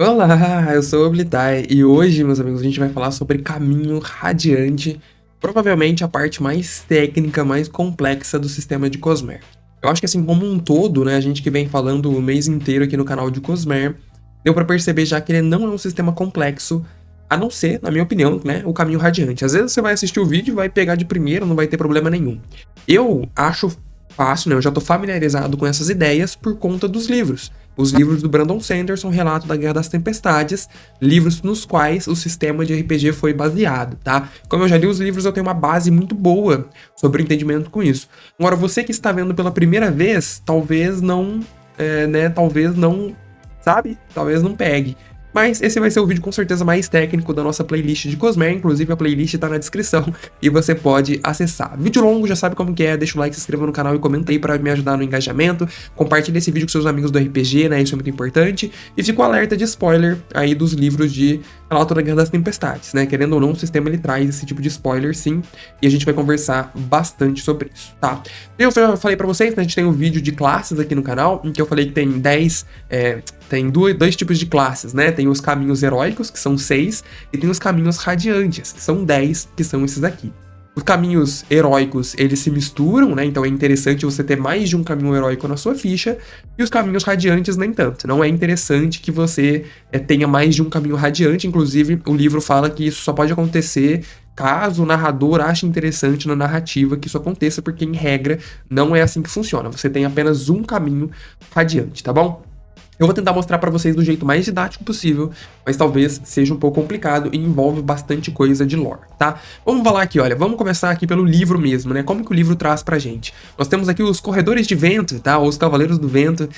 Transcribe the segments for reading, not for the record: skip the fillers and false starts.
Olá, eu sou o Oblitai e hoje, meus amigos, a gente vai falar sobre Caminho Radiante, provavelmente a parte mais técnica, mais complexa do sistema de Cosmere. Eu acho que assim, como um todo, né, a gente que vem falando o mês inteiro aqui no canal de Cosmere, deu pra perceber já que ele não é um sistema complexo, a não ser, na minha opinião, né, o Caminho Radiante. Às vezes você vai assistir o vídeo e vai pegar de primeira, não vai ter problema nenhum. Eu acho fácil, né, eu já tô familiarizado com essas ideias por conta dos livros. Os livros do Brandon Sanderson, Relato da Guerra das Tempestades, livros nos quais o sistema de RPG foi baseado, tá? Como eu já li os livros, eu tenho uma base muito boa sobre o entendimento com isso. Agora, você que está vendo pela primeira vez, talvez não, talvez não, sabe? Talvez não pegue. Mas esse vai ser o vídeo com certeza mais técnico da nossa playlist de Cosmere, inclusive a playlist tá na descrição e você pode acessar. Vídeo longo, já sabe como que é, deixa o like, se inscreva no canal e comenta aí pra me ajudar no engajamento, compartilha esse vídeo com seus amigos do RPG, né, isso é muito importante, e fica o alerta de spoiler aí dos livros de Relato da Guerra das Tempestades, né, querendo ou não, o sistema ele traz esse tipo de spoiler sim, e a gente vai conversar bastante sobre isso, tá? Eu falei pra vocês, né, a gente tem um vídeo de classes aqui no canal, em que eu falei que tem 10, tem dois tipos de classes, né? Tem os caminhos heróicos, que são 6, e tem os caminhos radiantes, que são 10, que são esses aqui. Os caminhos heróicos, eles se misturam, né? Então é interessante você ter mais de um caminho heróico na sua ficha, e os caminhos radiantes nem tanto. Não é interessante que você tenha mais de um caminho radiante, inclusive o livro fala que isso só pode acontecer caso o narrador ache interessante na narrativa que isso aconteça, porque em regra não é assim que funciona. Você tem apenas um caminho radiante, tá bom? Eu vou tentar mostrar pra vocês do jeito mais didático possível, mas talvez seja um pouco complicado e envolve bastante coisa de lore, tá? Vamos falar aqui, olha, vamos começar aqui pelo livro mesmo, né? Como que o livro traz pra gente? Nós temos aqui os Corredores de Vento, tá? Ou os Cavaleiros do Vento,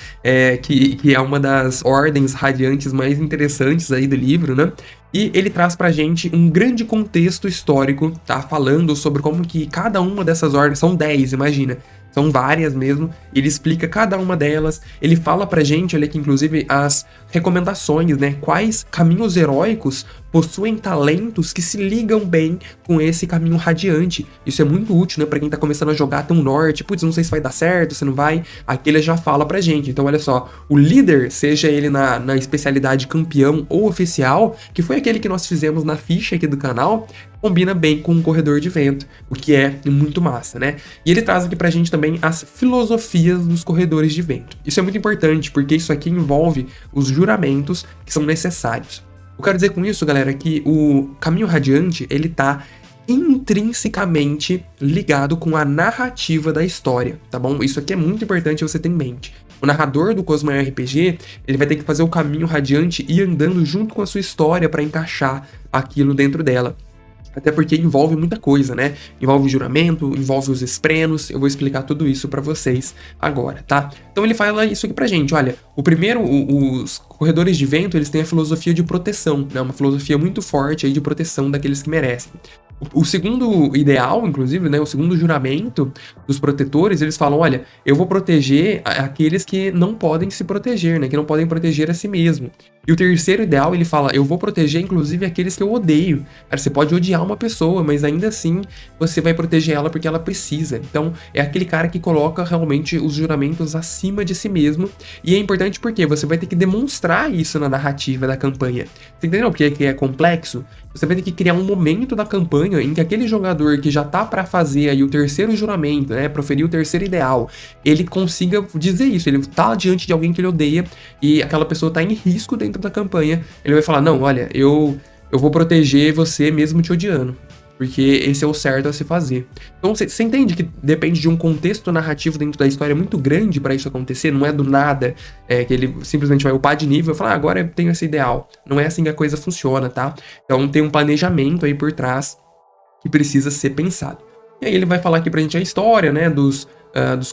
que é uma das ordens radiantes mais interessantes aí do livro, né? E ele traz pra gente um grande contexto histórico, tá? Falando sobre como que cada uma dessas ordens, são 10, imagina. São várias mesmo, ele explica cada uma delas, ele fala pra gente, olha aqui, inclusive, as recomendações, né? Quais caminhos heróicos possuem talentos que se ligam bem com esse caminho radiante. Isso é muito útil, né? Pra quem tá começando a jogar até um norte, putz, não sei se vai dar certo, se não vai, aqui ele já fala pra gente. Então, olha só, o líder, seja ele na especialidade campeão ou oficial, que foi aquele que nós fizemos na ficha aqui do canal, combina bem com o Corredor de Vento, o que é muito massa, né? E ele traz aqui pra gente também as filosofias dos Corredores de Vento. Isso é muito importante, porque isso aqui envolve os juramentos que são necessários. Eu quero dizer com isso, galera, que o Caminho Radiante, ele tá intrinsecamente ligado com a narrativa da história, tá bom? Isso aqui é muito importante você ter em mente. O narrador do Cosmere RPG, ele vai ter que fazer o Caminho Radiante e ir andando junto com a sua história para encaixar aquilo dentro dela. Até porque envolve muita coisa, né? Envolve o juramento, envolve os esprenos, eu vou explicar tudo isso pra vocês agora, tá? Então ele fala isso aqui pra gente, olha, o primeiro, os Corredores de Vento, eles têm a filosofia de proteção, né? Uma filosofia muito forte aí de proteção daqueles que merecem. O segundo ideal, inclusive, né, o segundo juramento dos protetores, eles falam, olha, eu vou proteger aqueles que não podem se proteger, né, que não podem proteger a si mesmo. E o terceiro ideal, ele fala, eu vou proteger, inclusive, aqueles que eu odeio. Cara, você pode odiar uma pessoa, mas ainda assim você vai proteger ela porque ela precisa. Então, é aquele cara que coloca realmente os juramentos acima de si mesmo. E é importante porque você vai ter que demonstrar isso na narrativa da campanha. Você entendeu porque é complexo? Você vai ter que criar um momento da campanha em que aquele jogador que já tá pra fazer aí o terceiro juramento, né, proferir o terceiro ideal, ele consiga dizer isso, ele tá diante de alguém que ele odeia e aquela pessoa tá em risco dentro da campanha, ele vai falar, não, olha, eu vou proteger você mesmo te odiando, porque esse é o certo a se fazer. Então você entende que depende de um contexto narrativo dentro da história muito grande para isso acontecer, não é do nada que ele simplesmente vai upar de nível e falar, agora eu tenho esse ideal. Não é assim que a coisa funciona, tá? Então tem um planejamento aí por trás que precisa ser pensado. E aí ele vai falar aqui pra gente a história, né, dos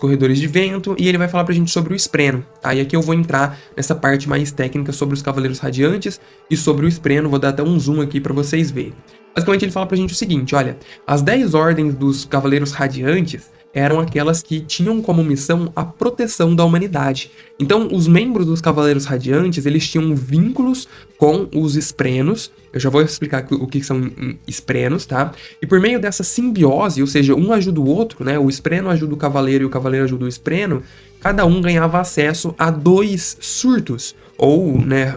Corredores de Vento, e ele vai falar pra gente sobre o espreno, tá? E aqui eu vou entrar nessa parte mais técnica sobre os Cavaleiros Radiantes e sobre o espreno, vou dar até um zoom aqui pra vocês verem. Basicamente ele fala pra gente o seguinte, olha, as 10 ordens dos Cavaleiros Radiantes, eram aquelas que tinham como missão a proteção da humanidade. Então, os membros dos Cavaleiros Radiantes, eles tinham vínculos com os Esprenos. Eu já vou explicar o que são Esprenos, tá? E por meio dessa simbiose, ou seja, um ajuda o outro, né? O Espreno ajuda o Cavaleiro e o Cavaleiro ajuda o Espreno. Cada um ganhava acesso a 2 surtos, ou, né,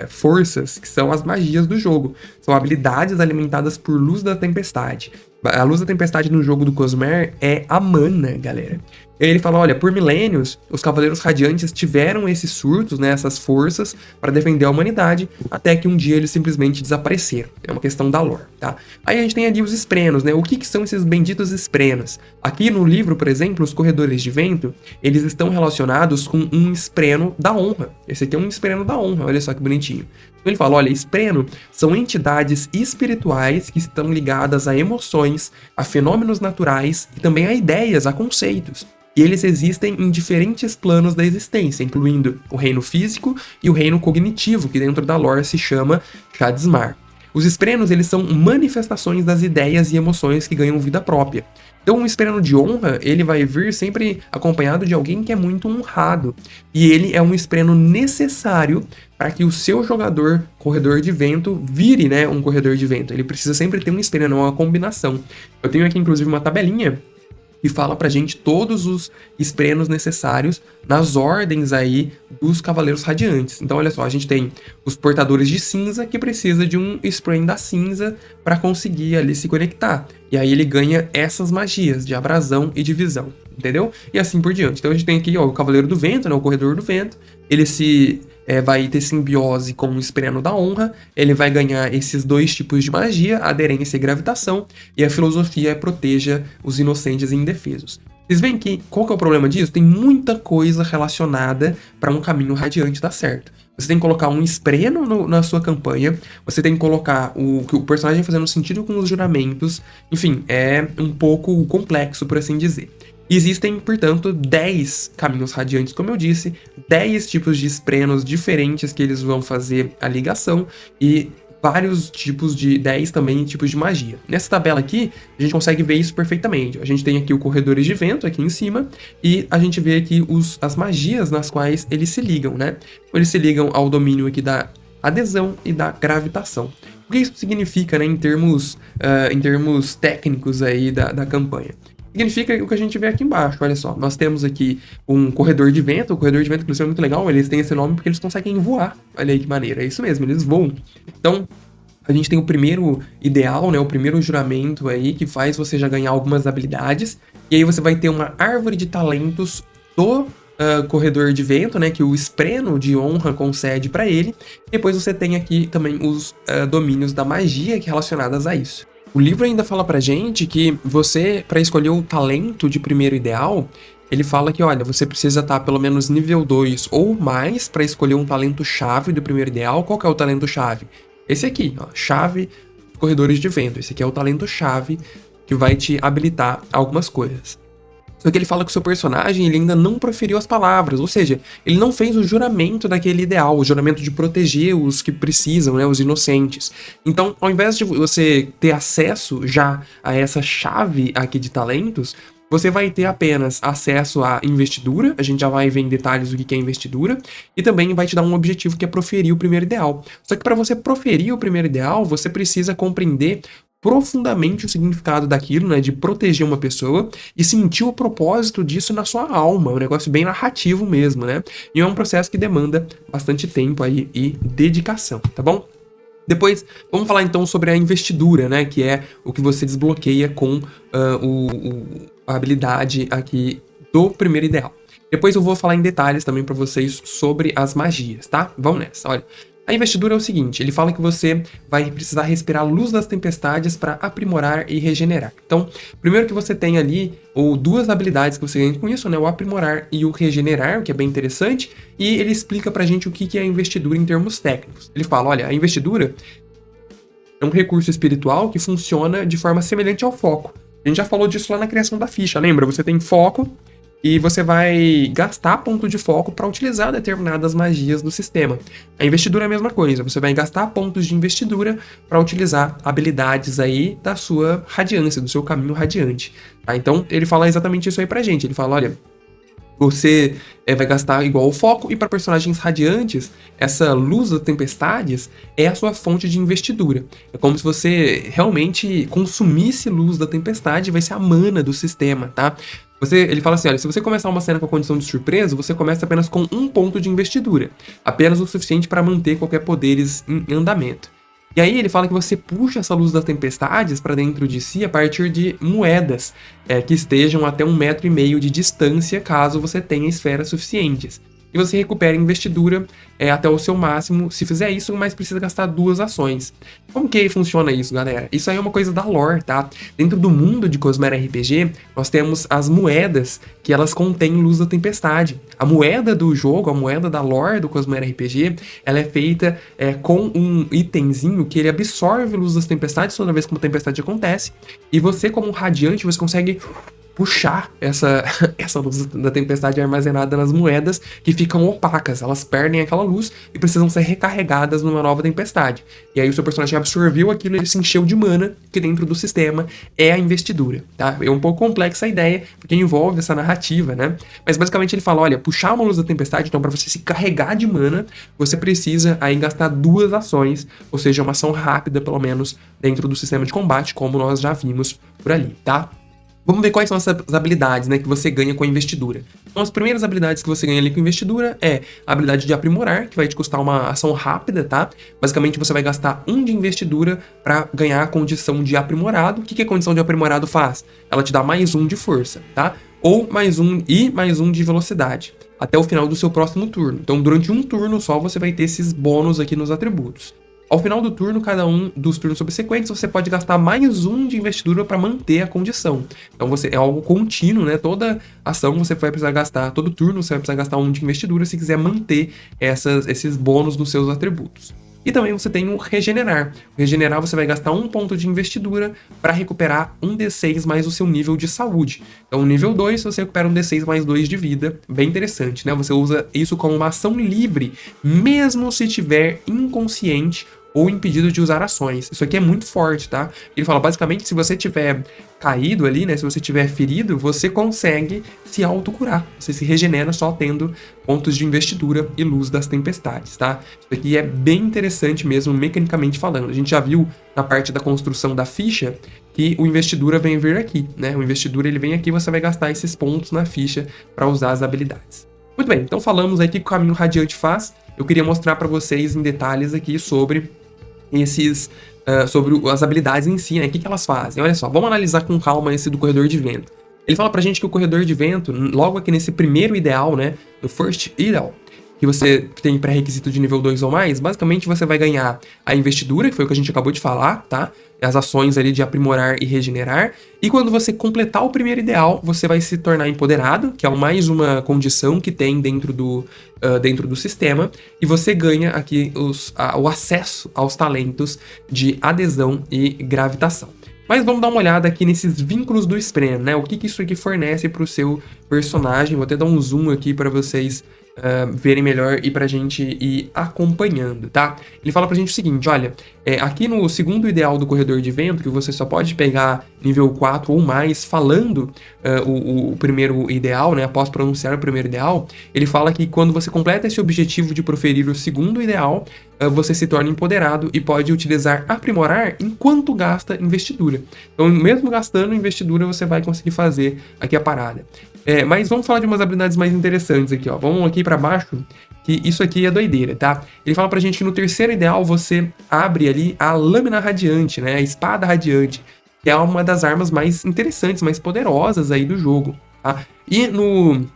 forças, que são as magias do jogo. São habilidades alimentadas por luz da tempestade. A luz da tempestade no jogo do Cosmere é a mana, galera. E aí ele fala, olha, por milênios, os Cavaleiros Radiantes tiveram esses surtos, né, essas forças para defender a humanidade, até que um dia eles simplesmente desapareceram. É uma questão da lore, tá? Aí a gente tem ali os Esprenos, né? O que são esses benditos Esprenos? Aqui no livro, por exemplo, os Corredores de Vento, eles estão relacionados com um Espreno da honra. Esse aqui é um Espreno da honra, olha só que bonitinho. Então ele fala, olha, Espreno são entidades espirituais que estão ligadas a emoções, a fenômenos naturais e também a ideias, a conceitos. E eles existem em diferentes planos da existência, incluindo o reino físico e o reino cognitivo, que dentro da lore se chama Shadismar. Os Esprenos, eles são manifestações das ideias e emoções que ganham vida própria. Então, um Espreno de honra, ele vai vir sempre acompanhado de alguém que é muito honrado. E ele é um Espreno necessário para que o seu jogador, corredor de vento, vire, né, um corredor de vento. Ele precisa sempre ter um Espreno, uma combinação. Eu tenho aqui, inclusive, uma tabelinha que fala pra gente todos os Esprenos necessários nas ordens aí dos Cavaleiros Radiantes. Então, olha só, a gente tem os Portadores de Cinza, que precisa de um Espren da Cinza para conseguir ali se conectar. E aí ele ganha essas magias de abrasão e de visão, entendeu? E assim por diante. Então a gente tem aqui, ó, o Cavaleiro do Vento, né, o Corredor do Vento. Ele vai ter simbiose com o Espreno da Honra, ele vai ganhar esses 2 tipos de magia, aderência e gravitação, e a filosofia é proteja os inocentes e indefesos. Vocês veem que, qual que é o problema disso? Tem muita coisa relacionada para um caminho radiante dar certo. Você tem que colocar um Espreno na sua campanha, você tem que colocar o personagem fazendo sentido com os juramentos, enfim, é um pouco complexo, por assim dizer. Existem, portanto, 10 caminhos radiantes, como eu disse, 10 tipos de Esprenos diferentes que eles vão fazer a ligação e vários tipos de 10 também tipos de magia. Nessa tabela aqui, a gente consegue ver isso perfeitamente. A gente tem aqui o Corredores de Vento aqui em cima e a gente vê aqui as magias nas quais eles se ligam, né? Eles se ligam ao domínio aqui da adesão e da gravitação. O que isso significa, né, em termos técnicos aí da campanha? Significa o que a gente vê aqui embaixo, olha só. Nós temos aqui um Corredor de Vento. O Corredor de Vento, inclusive, é muito legal. Eles têm esse nome porque eles conseguem voar. Olha aí que maneira. É isso mesmo, eles voam. Então, a gente tem o primeiro ideal, né? O primeiro juramento aí que faz você já ganhar algumas habilidades. E aí você vai ter uma árvore de talentos do Corredor de Vento, né? Que o Espreno de honra concede para ele. E depois você tem aqui também os domínios da magia relacionadas a isso. O livro ainda fala pra gente que você, para escolher o talento de primeiro ideal, ele fala que, olha, você precisa estar pelo menos nível 2 ou mais para escolher um talento-chave do primeiro ideal. Qual que é o talento-chave? Esse aqui, ó, chave Corredores de Vento. Esse aqui é o talento-chave que vai te habilitar algumas coisas. Só que ele fala que o seu personagem ele ainda não proferiu as palavras, ou seja, ele não fez o juramento daquele ideal, o juramento de proteger os que precisam, né, os inocentes. Então, ao invés de você ter acesso já a essa chave aqui de talentos, você vai ter apenas acesso à investidura, a gente já vai ver em detalhes o que é investidura, e também vai te dar um objetivo que é proferir o primeiro ideal. Só que para você proferir o primeiro ideal, você precisa compreender profundamente o significado daquilo, né, de proteger uma pessoa e sentir o propósito disso na sua alma, um negócio bem narrativo mesmo, né, e é um processo que demanda bastante tempo aí e dedicação, tá bom? Depois, vamos falar então sobre a investidura, né, que é o que você desbloqueia com a habilidade aqui do primeiro ideal. Depois eu vou falar em detalhes também para vocês sobre as magias, tá? Vamos nessa, olha. A investidura é o seguinte, ele fala que você vai precisar respirar a luz das tempestades para aprimorar e regenerar. Então, primeiro que você tem ali, ou 2 habilidades que você ganha com isso, né? O aprimorar e o regenerar, o que é bem interessante, e ele explica pra gente o que é a investidura em termos técnicos. Ele fala, olha, a investidura é um recurso espiritual que funciona de forma semelhante ao foco. A gente já falou disso lá na criação da ficha, lembra? Você tem foco, e você vai gastar ponto de foco para utilizar determinadas magias do sistema. A investidura é a mesma coisa, você vai gastar pontos de investidura para utilizar habilidades aí da sua radiância, do seu caminho radiante. Tá? Então ele fala exatamente isso aí pra gente, ele fala, olha, você vai gastar igual o foco, e para personagens radiantes, essa luz das tempestades é a sua fonte de investidura. É como se você realmente consumisse luz da tempestade, vai ser a mana do sistema, tá? Ele fala assim, olha, se você começar uma cena com a condição de surpresa, você começa apenas com um ponto de investidura, apenas o suficiente para manter qualquer poderes em andamento. E aí ele fala que você puxa essa luz das tempestades para dentro de si a partir de moedas que estejam até 1,5 metro de distância, caso você tenha esferas suficientes. E você recupera investidura até o seu máximo se fizer isso, mas precisa gastar 2 ações. Como que funciona isso, galera? Isso aí é uma coisa da lore, tá? Dentro do mundo de Cosmere RPG, nós temos as moedas que elas contêm luz da tempestade. A moeda do jogo, a moeda da lore do Cosmere RPG, ela é feita com um itemzinho que ele absorve luz das tempestades toda vez que uma tempestade acontece, e você, como um radiante, você consegue puxar essa luz da tempestade armazenada nas moedas que ficam opacas, elas perdem aquela luz e precisam ser recarregadas numa nova tempestade. E aí o seu personagem absorveu aquilo, ele se encheu de mana, que dentro do sistema é a investidura, tá? É um pouco complexa a ideia, porque envolve essa narrativa, né? Mas basicamente ele fala, olha, puxar uma luz da tempestade, então para você se carregar de mana, você precisa aí gastar 2 ações, ou seja, uma ação rápida, pelo menos, dentro do sistema de combate, como nós já vimos por ali, tá? Vamos ver quais são essas habilidades, né, que você ganha com a investidura. Então, as primeiras habilidades que você ganha ali com a investidura é a habilidade de aprimorar, que vai te custar uma ação rápida, tá? Basicamente, você vai gastar 1 de investidura para ganhar a condição de aprimorado. O que a condição de aprimorado faz? Ela te dá mais 1 de força, tá? Ou mais 1 e mais 1 de velocidade, até o final do seu próximo turno. Então, durante um turno só, você vai ter esses bônus aqui nos atributos. Ao final do turno, cada um dos turnos subsequentes, você pode gastar mais 1 de investidura para manter a condição. Então é algo contínuo, né? Toda ação você vai precisar gastar, todo turno você vai precisar gastar 1 de investidura se quiser manter esses bônus nos seus atributos. E também você tem o regenerar. O regenerar você vai gastar 1 ponto de investidura para recuperar 1 D6 mais o seu nível de saúde. Então, no nível 2, você recupera 1 D6 mais 2 de vida. Bem interessante, né? Você usa isso como uma ação livre, mesmo se estiver inconsciente ou impedido de usar ações. Isso aqui é muito forte, tá? Ele fala, basicamente, se você tiver caído ali, né? Se você tiver ferido, você consegue se autocurar. Você se regenera só tendo pontos de investidura e luz das tempestades, tá? Isso aqui é bem interessante mesmo, mecanicamente falando. A gente já viu na parte da construção da ficha que o investidura vem vir aqui, né? O investidura, ele vem aqui, você vai gastar esses pontos na ficha para usar as habilidades. Muito bem, então falamos aí o que o caminho radiante faz. Eu queria mostrar para vocês em detalhes aqui sobre as habilidades em si, né? O que elas fazem. Olha só, vamos analisar com calma esse do corredor de vento. Ele fala pra gente que o corredor de vento, logo aqui nesse primeiro ideal, né? No First Ideal, que você tem pré-requisito de nível 2 ou mais, basicamente você vai ganhar a investidura, que foi o que a gente acabou de falar, tá? As ações ali de aprimorar e regenerar. E quando você completar o primeiro ideal, você vai se tornar empoderado, que é mais uma condição que tem dentro do sistema. E você ganha aqui o acesso aos talentos de adesão e gravitação. Mas vamos dar uma olhada aqui nesses vínculos do Spren, né? O que isso aqui fornece para o seu personagem. Vou até dar um zoom aqui para vocês verem melhor e pra gente ir acompanhando, tá? Ele fala pra gente o seguinte, olha, aqui no segundo ideal do corredor de vento, que você só pode pegar nível 4 ou mais falando o primeiro ideal, né? Após pronunciar o primeiro ideal, ele fala que quando você completa esse objetivo de proferir o segundo ideal, você se torna empoderado e pode utilizar aprimorar enquanto gasta investidura. Então, mesmo gastando investidura, você vai conseguir fazer aqui a parada. Mas vamos falar de umas habilidades mais interessantes aqui, ó. Vamos aqui pra baixo, que isso aqui é doideira, tá? Ele fala pra gente que no terceiro ideal você abre ali a lâmina radiante, né? A espada radiante, que é uma das armas mais interessantes, mais poderosas aí do jogo, tá? E no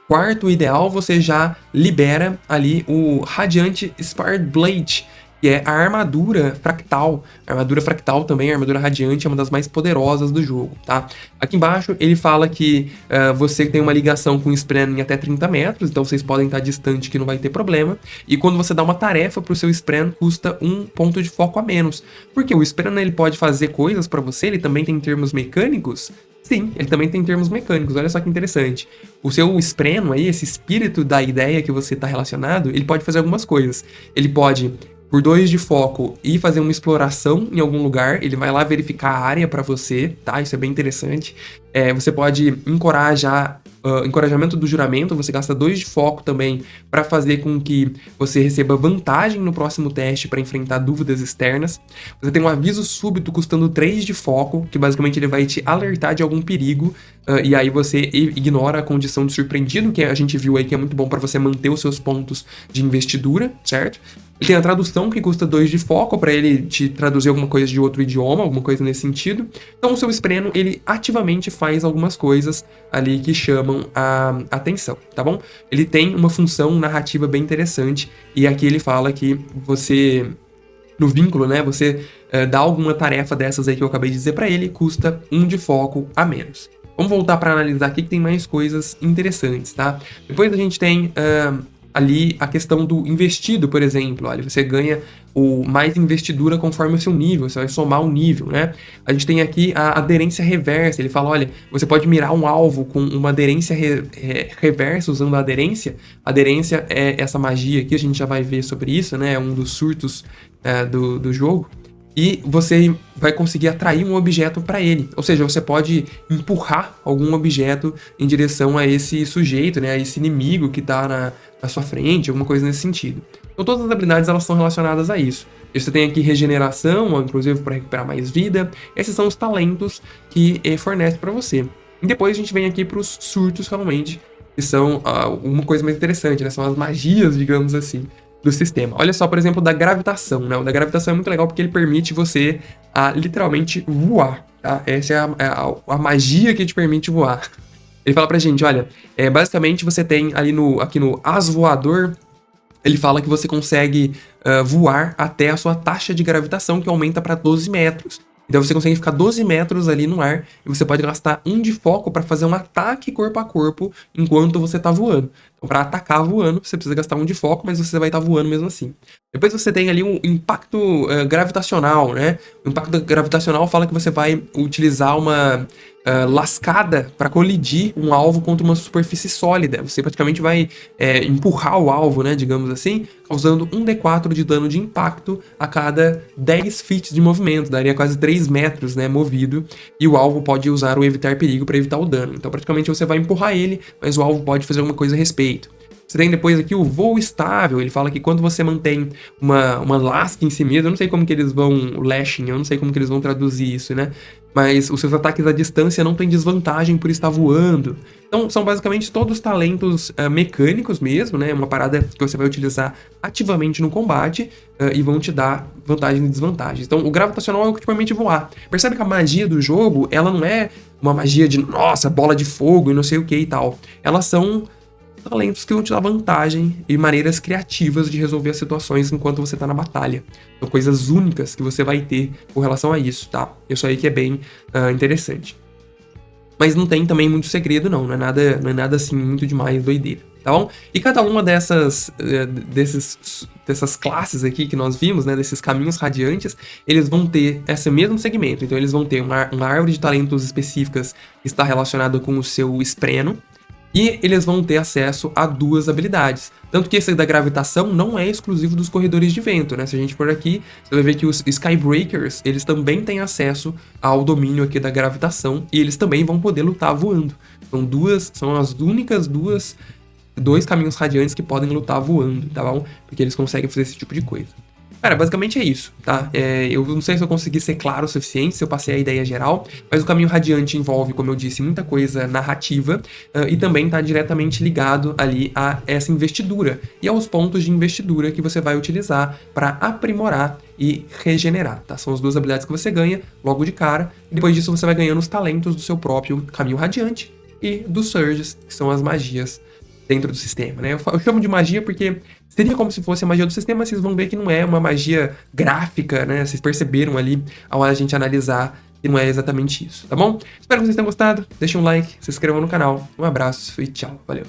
quarto ideal você já libera ali o Radiant Sparred Blade, que é a armadura fractal. A armadura fractal também, a armadura radiante, é uma das mais poderosas do jogo, tá? Aqui embaixo ele fala que você tem uma ligação com o Spren em até 30 metros, então vocês podem estar distante que não vai ter problema. E quando você dá uma tarefa pro seu Spren, custa 1 ponto de foco a menos. Porque o Spren, ele pode fazer coisas pra você, ele também tem termos mecânicos Sim, ele também tem termos mecânicos, olha só que interessante. O seu espreno aí, esse espírito da ideia que você está relacionado, ele pode fazer algumas coisas. Ele pode, por 2 de foco, ir fazer uma exploração em algum lugar, ele vai lá verificar a área para você, tá? Isso é bem interessante. Você pode encorajar encorajamento do juramento, você gasta 2 de foco também para fazer com que você receba vantagem no próximo teste para enfrentar dúvidas externas. Você tem um aviso súbito custando 3 de foco, que basicamente ele vai te alertar de algum perigo, e aí você ignora a condição de surpreendido, que a gente viu aí que é muito bom para você manter os seus pontos de investidura, certo? Ele tem a tradução que custa 2 de foco para ele te traduzir alguma coisa de outro idioma, alguma coisa nesse sentido. Então o seu espreno, ele ativamente faz algumas coisas ali que chamam a atenção, tá bom? Ele tem uma função narrativa bem interessante e aqui ele fala que você, no vínculo, né, você dá alguma tarefa dessas aí que eu acabei de dizer para ele, custa 1 de foco a menos. Vamos voltar para analisar aqui que tem mais coisas interessantes, tá? Depois a gente tem ali a questão do investido, por exemplo. Olha, você ganha mais investidura conforme o seu nível, você vai somar um nível, né? A gente tem aqui a aderência reversa. Ele fala, olha, você pode mirar um alvo com uma aderência reversa usando a aderência. A aderência é essa magia aqui, a gente já vai ver sobre isso, né? É um dos surtos do jogo. E você vai conseguir atrair um objeto para ele. Ou seja, você pode empurrar algum objeto em direção a esse sujeito, né? A esse inimigo que está na sua frente, alguma coisa nesse sentido. Então todas as habilidades elas são relacionadas a isso. Você tem aqui regeneração, inclusive para recuperar mais vida. Esses são os talentos que fornece para você. E depois a gente vem aqui para os surtos realmente, que são uma coisa mais interessante, né? São as magias, digamos assim, do sistema. Olha só, por exemplo, da gravitação, né? O da gravitação é muito legal porque ele permite você literalmente voar, tá? Essa é a magia que te permite voar. Ele fala pra gente, olha, basicamente você tem ali aqui no As Voador, ele fala que você consegue voar até a sua taxa de gravitação, que aumenta para 12 metros. Então você consegue ficar 12 metros ali no ar e você pode gastar 1 de foco para fazer um ataque corpo a corpo enquanto você tá voando. Então para atacar voando, você precisa gastar 1 de foco, mas você vai estar voando mesmo assim. Depois você tem ali um impacto gravitacional, né? O impacto gravitacional fala que você vai utilizar uma lascada para colidir um alvo contra uma superfície sólida. Você praticamente vai empurrar o alvo, né, digamos assim, causando 1d4 de dano de impacto a cada 10 feet de movimento. Daria quase 3 metros, né, movido. E o alvo pode usar o evitar perigo para evitar o dano. Então praticamente você vai empurrar ele, mas o alvo pode fazer alguma coisa a respeito. Você tem depois aqui o voo estável. Ele fala que quando você mantém uma lasca em si mesmo, eu não sei como que eles vão, lashing, eu não sei como que eles vão traduzir isso, né? Mas os seus ataques à distância não têm desvantagem por estar voando. Então são basicamente todos talentos mecânicos mesmo, né? Uma parada que você vai utilizar ativamente no combate e vão te dar vantagens e desvantagens. Então o gravitacional é o que te permite voar. Percebe que a magia do jogo, ela não é uma magia de, nossa, bola de fogo e não sei o que e tal. Elas são talentos que vão te dar vantagem e maneiras criativas de resolver as situações enquanto você tá na batalha. São coisas únicas que você vai ter com relação a isso, tá? Isso aí que é bem interessante. Mas não tem também muito segredo não é nada assim muito demais doideira, tá bom? E cada uma dessas classes aqui que nós vimos, né, desses caminhos radiantes, eles vão ter esse mesmo segmento. Então eles vão ter uma árvore de talentos específicas que está relacionada com o seu espreno, e eles vão ter acesso a 2 habilidades. Tanto que esse da gravitação não é exclusivo dos corredores de vento, né? Se a gente for aqui, você vai ver que os Skybreakers, eles também têm acesso ao domínio aqui da gravitação e eles também vão poder lutar voando. São as únicas 2 caminhos radiantes que podem lutar voando, tá bom? Porque eles conseguem fazer esse tipo de coisa. Cara, basicamente é isso, tá? Eu não sei se eu consegui ser claro o suficiente, se eu passei a ideia geral, mas o caminho radiante envolve, como eu disse, muita coisa narrativa e também tá diretamente ligado ali a essa investidura e aos pontos de investidura que você vai utilizar para aprimorar e regenerar, tá? São as 2 habilidades que você ganha logo de cara, e depois disso você vai ganhando os talentos do seu próprio caminho radiante e dos surges, que são as magias dentro do sistema, né? Eu chamo de magia porque seria como se fosse a magia do sistema, mas vocês vão ver que não é uma magia gráfica, né? Vocês perceberam ali, ao a gente analisar, que não é exatamente isso, tá bom? Espero que vocês tenham gostado, deixem um like, se inscrevam no canal, um abraço e tchau, valeu!